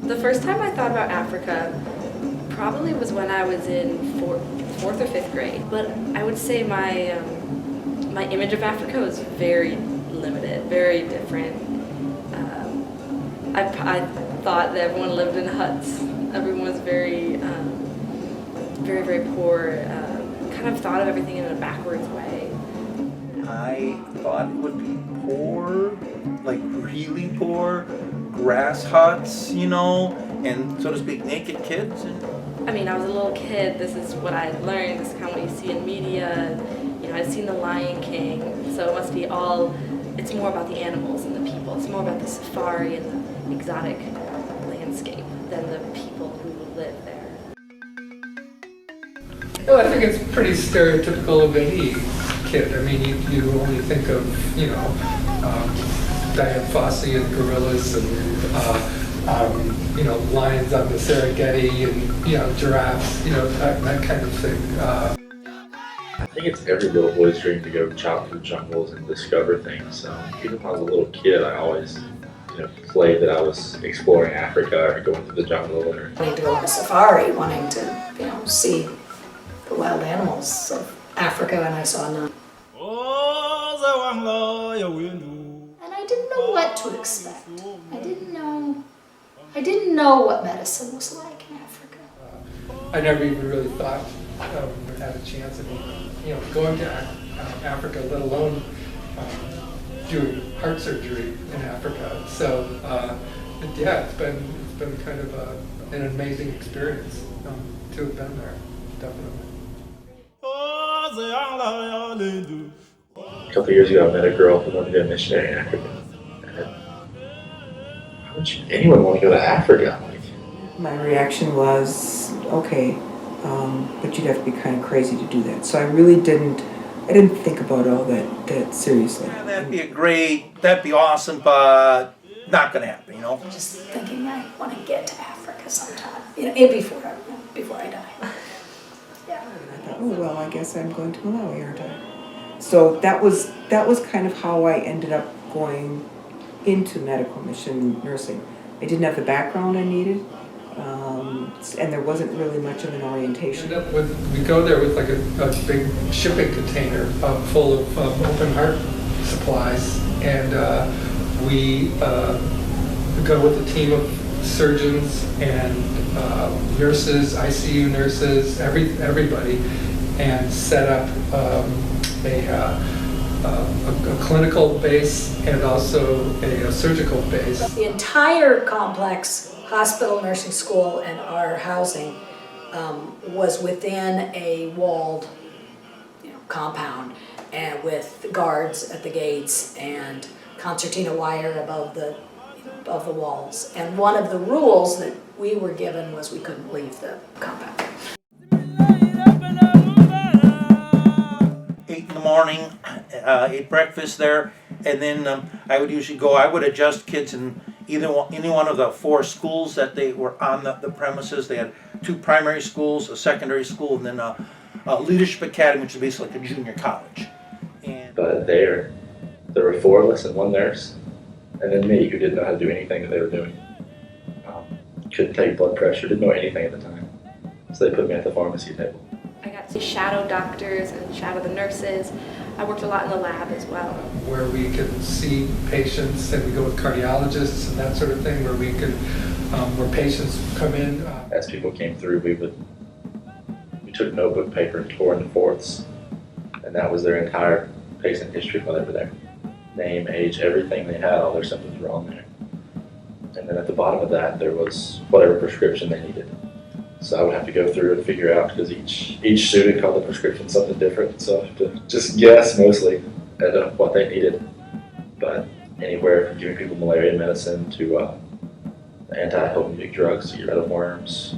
The first time I thought about Africa probably was when I was in fourth or fifth grade. But I would say my image of Africa was very limited, very different. I thought that everyone lived in huts. Everyone was very, very poor. Kind of thought of everything in a backwards way. I thought it would be poor, like really poor, grass huts, you know, and so to speak, naked kids. I mean, I was a little kid. This is what I had learned. This is kind of what you see in media. You know, I'd seen The Lion King, so it must be all. It's more about the animals and the people. It's more about the safari and the exotic landscape than the people who live there. Well, I think it's pretty stereotypical of any kid. I mean, you only think of, you know, Dian Fossey and gorillas and, you know, lions on the Serengeti and, you know, giraffes, you know, that kind of thing. I think it's every little boy's dream to go chop through jungles and discover things. Even when I was a little kid, I always, you know, played that I was exploring Africa or going through the jungle or wanting to go on a safari, wanting to, you know, see the wild animals of Africa, and I saw none. And I didn't know what to expect. I didn't know what medicine was like in Africa. I never even really thought I had a chance of, you know, going to Africa, let alone doing heart surgery in Africa. So yeah, it's been kind of an amazing experience to have been there, definitely. a couple of years ago I met a girl who wanted to be a missionary in Africa. And why would anyone want to go to Africa? My reaction was, okay, but you'd have to be kind of crazy to do that. So I didn't think about all that seriously. Yeah, that'd be awesome, but not gonna happen, you know? I'm just thinking I want to get to Africa sometime, you know, before I die. Yeah. And I thought, oh well, I guess I'm going to Malawi, aren't I? So that was kind of how I ended up going into medical mission nursing. I didn't have the background I needed, and there wasn't really much of an orientation. We go there with like a big shipping container full of open heart supplies, and we go with a team of surgeons and nurses, ICU nurses, everybody, and set up a clinical base and also a surgical base. The entire complex, hospital, nursing school, and our housing was within a walled, compound, and with guards at the gates and concertina wire above the walls. And one of the rules that we were given was we couldn't leave the compound. 8 in the morning, ate breakfast there, and then I would adjust kids in any one of the 4 schools that they were on the premises. They had 2 primary schools, a secondary school, and then a leadership academy, which is basically like a junior college. But there were 4 of us and 1 nurse, and then me, who didn't know how to do anything that they were doing. Couldn't take blood pressure, didn't know anything at the time. So they put me at the pharmacy table. I got to shadow doctors and shadow the nurses. I worked a lot in the lab as well. Where we could see patients, and we go with cardiologists and that sort of thing, where patients come in. As people came through, we took notebook paper and tore into fourths, and that was their entire patient history while they were there. Name, age, everything they had, all their symptoms were on there. And then at the bottom of that, there was whatever prescription they needed. So I would have to go through and figure out, because each student called the prescription something different. So I have to just guess mostly at what they needed. But anywhere from giving people malaria medicine to anti-helmintic drugs to get rid of worms,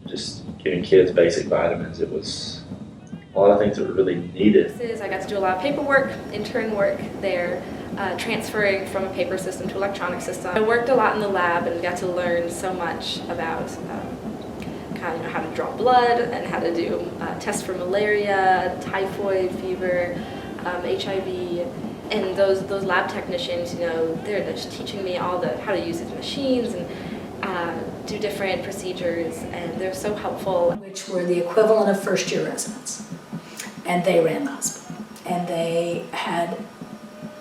just giving kids basic vitamins. It was a lot of things that were really needed. I got to do a lot of paperwork, intern work there, transferring from a paper system to electronic system. I worked a lot in the lab and got to learn so much about kind of how to draw blood and how to do tests for malaria, typhoid fever, HIV. And those lab technicians, they're just teaching me all how to use these machines and do different procedures, and they're so helpful. Which were the equivalent of first-year residents. And they ran the hospital. And they had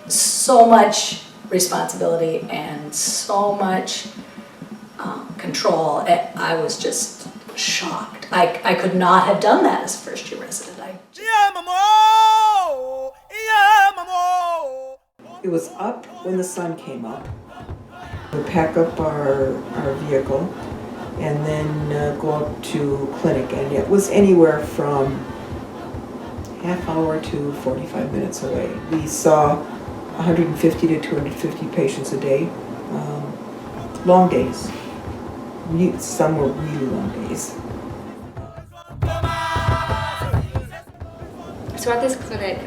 so much responsibility and so much control. I was just shocked. I could not have done that as a first-year resident. It was up when the sun came up. We pack up our vehicle and then go up to clinic, and it was anywhere from half hour to 45 minutes away. We saw 150 to 250 patients a day. Long days. Some were really long days. So at this clinic,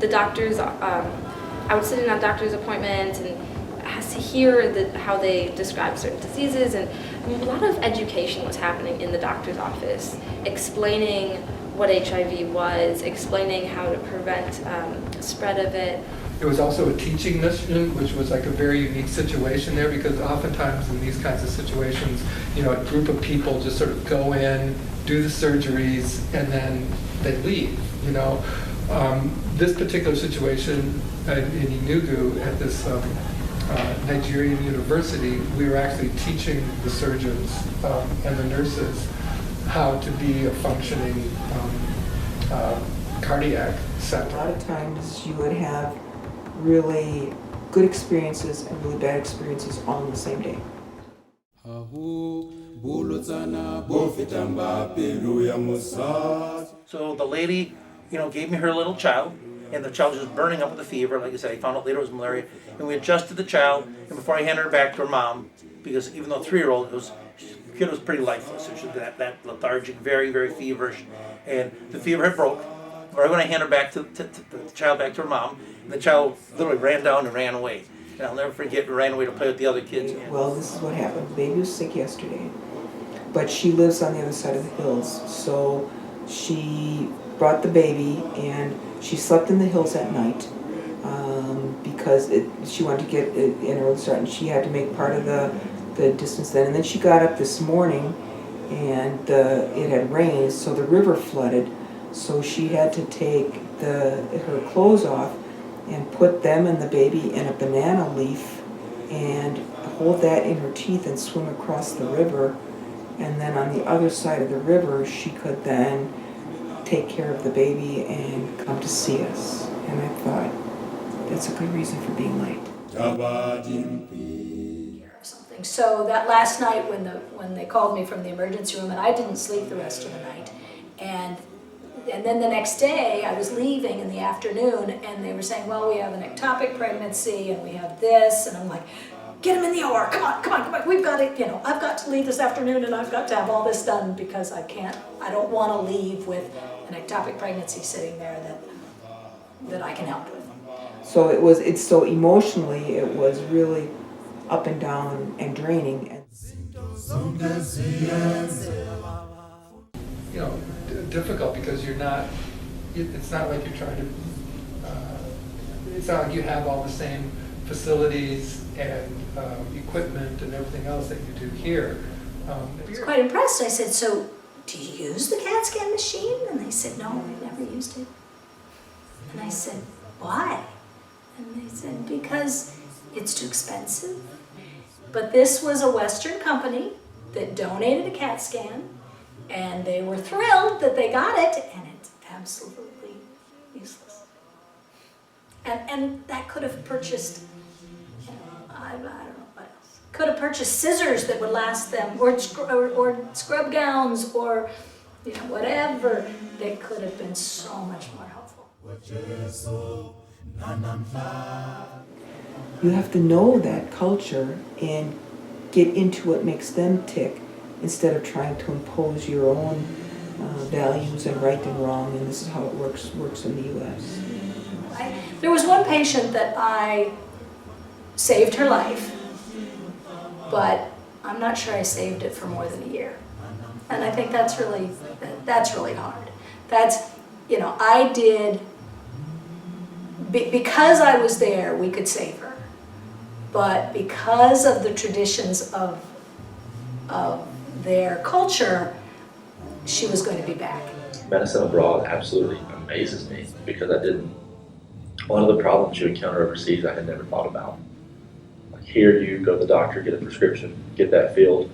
the doctors, I would sit in on doctor's appointments and has to hear how they describe certain diseases, and a lot of education was happening in the doctor's office, explaining what HIV was, explaining how to prevent spread of it. It was also a teaching mission, which was like a very unique situation there, because oftentimes in these kinds of situations, a group of people just sort of go in, do the surgeries, and then they leave, This particular situation in Enugu at this Nigerian university, we were actually teaching the surgeons and the nurses how to be a functioning cardiac center. A lot of times you would have really good experiences and really bad experiences all on the same day. So the lady, gave me her little child, and the child was just burning up with a fever. Like I said, I found out later it was malaria, and we adjusted the child. And before I handed her back to her mom, because even though 3-year-old, the kid was pretty lifeless. She was that lethargic, very, very feverish, and the fever had broke. Or when I hand her back to the child back to her mom, and the child literally ran down and ran away. And I'll never forget, ran away to play with the other kids. Well, this is what happened. The baby was sick yesterday, but she lives on the other side of the hills, so she brought the baby and she slept in the hills at night because she wanted to get an early start, and she had to make part of the distance then. And then she got up this morning and it had rained, so the river flooded, so she had to take her clothes off and put them and the baby in a banana leaf and hold that in her teeth and swim across the river. And then on the other side of the river, she could then take care of the baby and come to see us. And I thought, that's a good reason for being late. Or something. So that last night when they called me from the emergency room, and I didn't sleep the rest of the night, and then the next day I was leaving in the afternoon, and they were saying, well, we have an ectopic pregnancy and we have this, and I'm like, get him in the OR, come on, we've got it, I've got to leave this afternoon and I've got to have all this done because I don't want to leave with an ectopic pregnancy sitting there that I can help with. So it's so emotionally, it was really up and down and draining. Difficult because it's not like you're trying to, it's not like you have all the same facilities and equipment and everything else that you do here. I was quite impressed. I said, so do you use the CAT scan machine? And they said, no, we've never used it. And I said, why? And they said, because it's too expensive. But this was a Western company that donated a CAT scan, and they were thrilled that they got it, and it's absolutely useless. And that could have purchased, I don't know what else. could have purchased scissors that would last them, or scrub gowns, or whatever, that could have been so much more helpful. You have to know that culture and get into what makes them tick instead of trying to impose your own values and right and wrong, and this is how it works in the U.S. There was one patient that I saved her life, but I'm not sure I saved it for more than a year. And I think that's really hard. I did, because I was there, we could save her. But because of the traditions of their culture, she was going to be back. Medicine abroad absolutely amazes me because one of the problems you encounter overseas I had never thought about. Like here you go to the doctor, get a prescription, get that filled,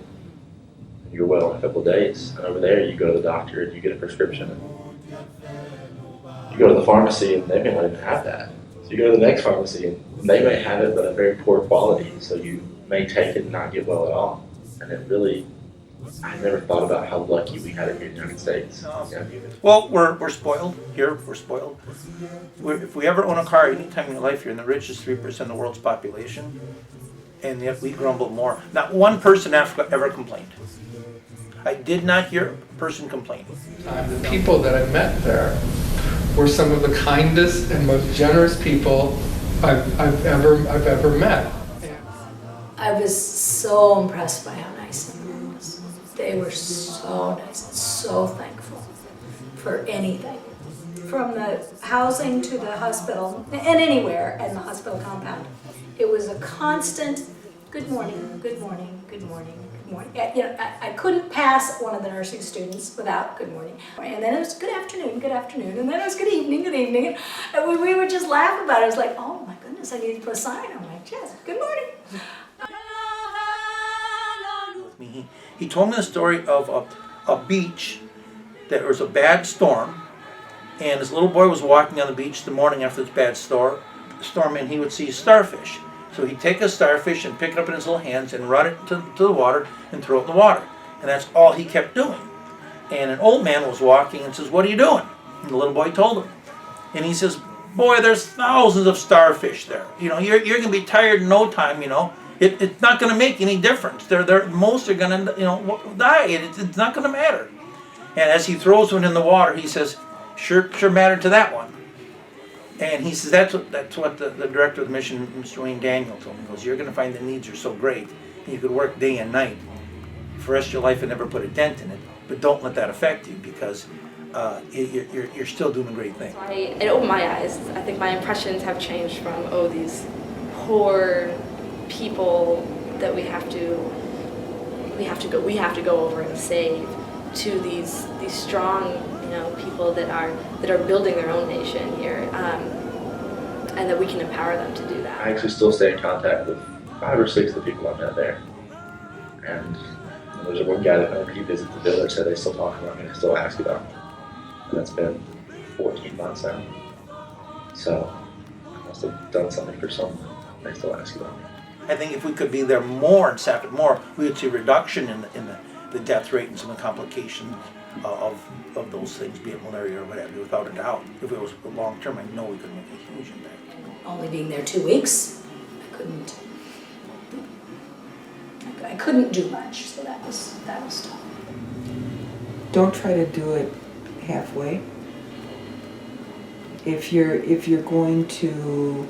and you're well in a couple of days. And over there you go to the doctor and you get a prescription. And you go to the pharmacy and they may not even have that. So you go to the next pharmacy and they may have it but a very poor quality, so you may take it and not get well at all. And it really, I never thought about how lucky we had it here in the United States. Well, we're spoiled here. We're spoiled. If we ever own a car anytime in your life, you're in the richest 3% of the world's population, and yet we grumble more. Not one person in Africa ever complained. I did not hear a person complain. The people that I met there were some of the kindest and most generous people I've ever met. I was so impressed by how nice everyone was. They were so nice and so thankful for anything. From the housing to the hospital, and anywhere in the hospital compound, it was a constant good morning, good morning, good morning, good morning. I couldn't pass one of the nursing students without good morning. And then it was good afternoon, and then it was good evening, and we would just laugh about it. It was like, oh my goodness, I need to put a sign. I'm like, yes, good morning. He told me the story of a beach. There was a bad storm, and his little boy was walking on the beach the morning after this bad storm, and he would see starfish. So he'd take a starfish and pick it up in his little hands and run it to the water and throw it in the water. And that's all he kept doing. And an old man was walking and says, "What are you doing?" And the little boy told him. And he says, "Boy, there's thousands of starfish there. You're going to be tired in no time, It's not going to make any difference. Most are going to, die. It's not going to matter." And as he throws one in the water, he says, "Sure mattered to that one." And he says that's what the director of the mission, Mr. Wayne Daniel, told me. He goes, "You're going to find the needs are so great, and you could work day and night for the rest of your life and never put a dent in it. But don't let that affect you because you're still doing great things." It opened my eyes. I think my impressions have changed from these poor people that we have to go over and save, to these strong people that are building their own nation here, and that we can empower them to do that. I actually still stay in contact with 5 or 6 of the people I met there. And there's one guy that whenever he visits the village, they still talk about me and still ask about me. And that's been 14 months now. So I must have done something for someone. They still ask about me. I think if we could be there more and staff it more, we would see a reduction in the death rate and some of the complications of those things, be it malaria or whatever, without a doubt. If it was long term, I know we could make a huge impact. Only being there 2 weeks, I couldn't do much, so that was tough. Don't try to do it halfway. If you're going to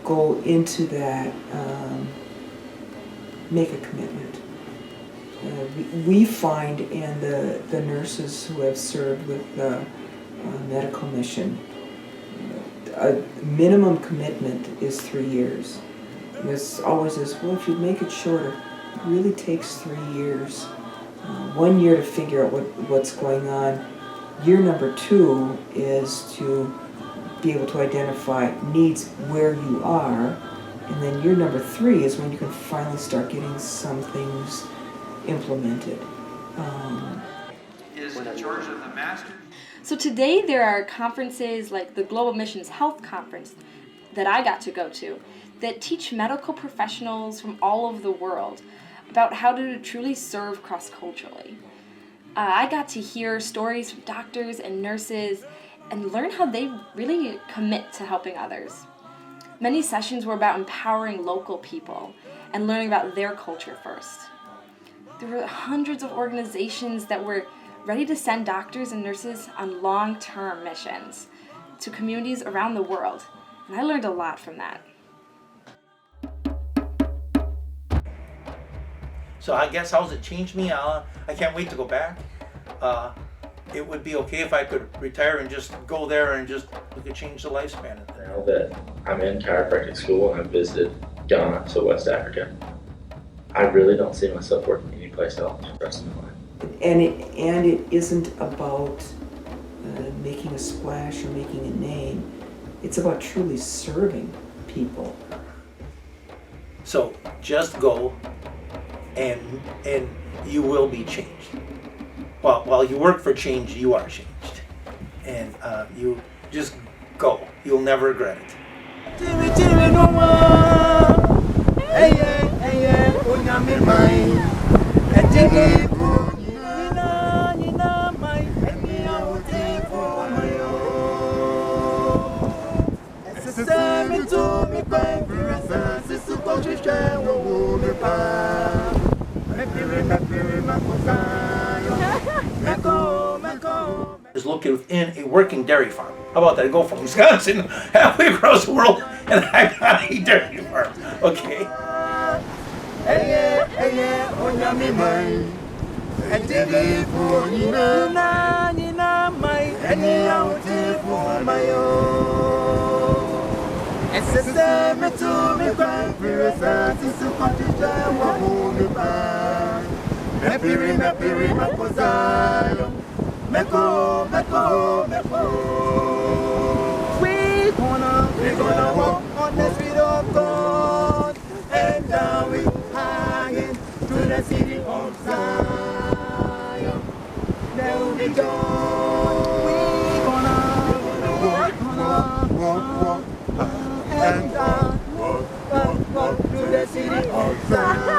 go into that, make a commitment. We find in the nurses who have served with the medical mission, a minimum commitment is 3 years. And this always is, well, if you make it shorter, it really takes 3 years. 1 year to figure out what's going on. Year number 2 is to be able to identify needs where you are, and then year number 3 is when you can finally start getting some things implemented. Is Georgia the master? So today there are conferences like the Global Missions Health Conference that I got to go to that teach medical professionals from all over the world about how to truly serve cross-culturally. I got to hear stories from doctors and nurses and learn how they really commit to helping others. Many sessions were about empowering local people and learning about their culture first. There were hundreds of organizations that were ready to send doctors and nurses on long-term missions to communities around the world, and I learned a lot from that. So I guess how's it changed me? I can't wait to go back. It would be okay if I could retire and just go there and just we could change the lifespan of it. Now that I'm in chiropractic school and I've visited Ghana, so West Africa, I really don't see myself working anyplace else for the rest of my life. And it isn't about making a splash or making a name. It's about truly serving people. So just go and you will be changed. While you work for change, you are changed. And you just go. You'll never regret it. Is located within a working dairy farm. How about that? I go from Wisconsin halfway across the world and I got a dairy farm. Okay. We're gonna walk on the street of God, and down we hanging to the city of Zion. There will be joy. We're gonna walk, and down walk to the city of Zion.